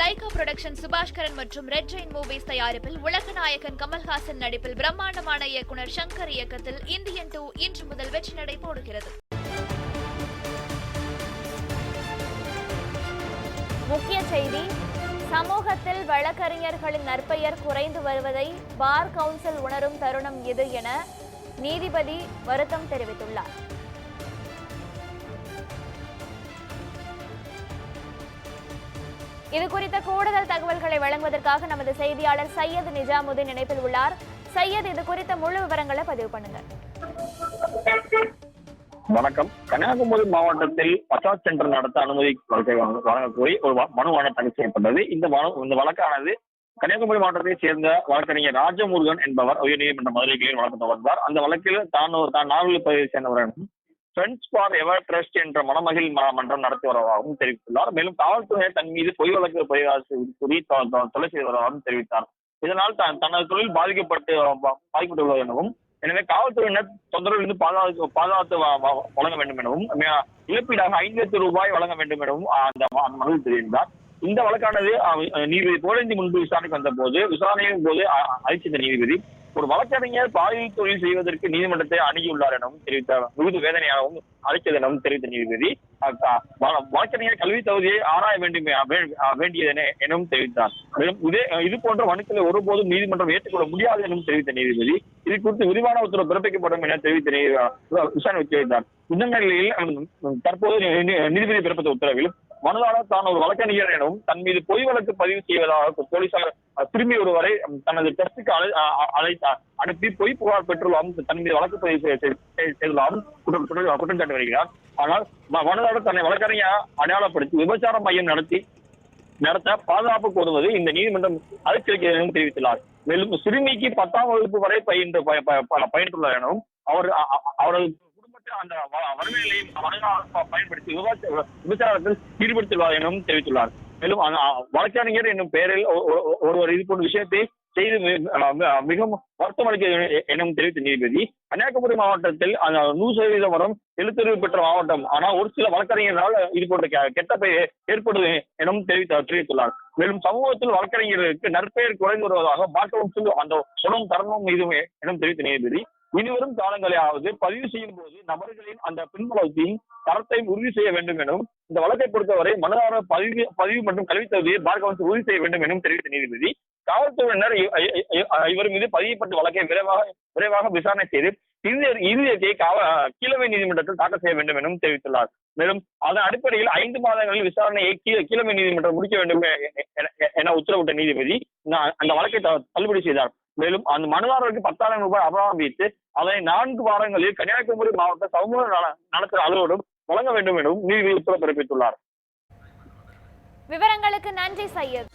Lyca production Subaskaran மற்றும் red Jain movies தயாரிப்பில் உலக நாயகன் கமல்ஹாசன் நடிப்பில் பிரம்மாண்டமான இயக்குனர் சங்கர் இயக்கத்தில் இந்தியன் 2 இன்று முதல் வெற்றி நடை போடுகிறது. முக்கிய செய்தி: சமூகத்தில் வழக்கறிஞர்களின் நற்பெயர் குறைந்து வருவதை பார் கவுன்சில் உணரும் தருணம் இது என நீதிபதி வருத்தம் தெரிவித்துள்ளார். இது குறித்த கூடுதல் தகவல்களை வழங்குவதற்காக நமது செய்தியாளர் சையத் நிஜாமுதீன் இணைப்பில் உள்ளார். சையத், இது குறித்த முழு விவரங்களை பதிவு பண்ணுங்க. வணக்கம். கன்னியாகுமரி மாவட்டத்தில் மசாஜ் சென்டர் நடத்த அனுமதி வழங்க கோரி ஒரு மனுவானது தடை செய்யப்பட்டது. இந்த வழக்கானது கன்னியாகுமரி மாவட்டத்தை சேர்ந்த வழக்கறிஞர் ராஜமுருகன் என்பவர் உயர்நீதிமன்ற மதுரை கிளையில் வழக்கு தொடர்ந்தார். அந்த வழக்கில் தான் நாவல் பகுதியை சேர்ந்தவர் ஃப்ரெண்ட்ஸ் ஃபார் எவர் ட்ரஸ்ட் என்ற மணமகிழ் மன்றம் நடத்தி வருவதாகவும் தெரிவித்துள்ளார். மேலும் காவல்துறையினர் தன் மீது பொய் வழக்கு கூறி தொலை செய்து வருவதாகவும் தெரிவித்தார். இதனால் தனது தொழில் பாதிக்கப்பட்டுள்ளது எனவும், எனவே காவல்துறையினர் தொந்தரவிலிருந்து பாதுகாத்து வழங்க வேண்டும் எனவும், இழப்பீடாக 5 லட்சம் ரூபாய் வழங்க வேண்டும் எனவும் அந்த மனுவில் தெரிவித்தார். இந்த வழக்கானது நீதிபதி போலந்தி முன்பு விசாரணைக்கு வந்த போது விசாரணையின் போது அளித்த நீதிபதி ஒரு வழக்கறிஞர் பாலியல் தொழில் செய்வதற்கு நீதிமன்றத்தை அணுகியுள்ளார் எனவும் தெரிவித்தார். மிகுதி வேதனையாகவும் அழைத்தது எனவும் தெரிவித்த நீதிபதி வழக்கறிஞர் கல்வி தகுதியை ஆராய வேண்டியது எனவும் தெரிவித்தார். மேலும் இது போன்ற மனுக்களை ஒருபோதும் நீதிமன்றம் ஏற்றுக்கொள்ள முடியாது எனவும் தெரிவித்த நீதிபதி இது குறித்து விரிவான உத்தரவு பிறப்பிக்கப்படும் என தெரிவித்த விசாரணை தெரிவித்தார். இந்த நிலையில் தற்போது நீதிபதி பிறப்பித்த உத்தரவில் மனுதாரர் தான் ஒரு வழக்கறிஞர் எனவும் தன் மீது பொய் வழக்கு பதிவு செய்வதாக போலீசார் திரும்பி ஒருவரை தனது டெஸ்டுக்கு அனுப்பி பொய் புகார் பெற்றுள்ளாகவும் தன் மீது வழக்கு பதிவு செய்துள்ளாகவும் குற்றம் சாட்டி வருகிறார். ஆனால் மனுதாரர் தன்னை வழக்கறிஞர் அடையாளப்படுத்தி விபச்சார மையம் நடத்த பாதுகாப்பு கோருவது இந்த நீதிமன்றம் அதிர்ச்சியளிக்கிறது எனவும் தெரிவித்துள்ளார். மேலும் சிறுமிக்கு 10ஆம் வகுப்பு வரை பயின்றுள்ளார் எனவும் அவரது அந்த வறுமையை பயன்படுத்தி விபச்சாரத்தில் ஈடுபடுத்தியுள்ளார் எனவும் தெரிவித்துள்ளார். மேலும் வழக்கறிஞர் என்னும் பெயரில் ஒருவர் இது போன்ற விஷயத்தை செய்து மிகவும் வருத்தம் அளிக்கிறது எனவும் தெரிவித்த நீதிபதி கன்னியாகுமரி மாவட்டத்தில் 100% வரும் எழுத்தறிவு பெற்ற மாவட்டம். ஆனால் ஒரு சில வழக்கறிஞர்களால் இது போன்ற கெட்ட பெயர் ஏற்படுது எனவும் தெரிவித்துள்ளார். மேலும் சமூகத்தில் வழக்கறிஞர்களுக்கு நற்பெயர் குறைந்து வருவதாக பார்க்கவும் அந்த உணவும் தரணும் இது எனவும் தெரிவித்த நீதிபதி இனிவரும் காலங்களையாவது பதிவு செய்யும் போது நபர்களின் அந்த பின்புலத்தின் தரத்தை உறுதி செய்ய வேண்டும் எனவும், இந்த வழக்கை பொறுத்தவரை மனுதாரர் பதிவு மற்றும் கல்வி தகுதியை பார் கவுன்சில் உறுதி செய்ய வேண்டும் எனவும் தெரிவித்த நீதிபதி காவல்துறையினர் இவர் மீது பதியப்பட்ட வழக்கை விரைவாக விசாரணை செய்து இறுதியை கீழமை நீதிமன்றத்தில் தாக்கல் செய்ய வேண்டும் எனவும் தெரிவித்துள்ளார். மேலும் அதன் அடிப்படையில் 5 மாதங்களில் விசாரணையை கீழமை நீதிமன்றம் முடிக்க வேண்டும் என உத்தரவிட்ட நீதிபதி அந்த வழக்கை தள்ளுபடி செய்தார். மேலும் அந்த மனுதாரருக்கு 10,000 ரூபாய் அபராதம் விதித்து அதனை 4 வாரங்களில் கன்னியாகுமரி மாவட்ட சமூக நலத்துறை அலுவலகம் வழங்க வேண்டும் எனவும் நீதிபதி உத்தரவு பிறப்பித்துள்ளார். விவரங்களுக்கு நன்றி சையத்.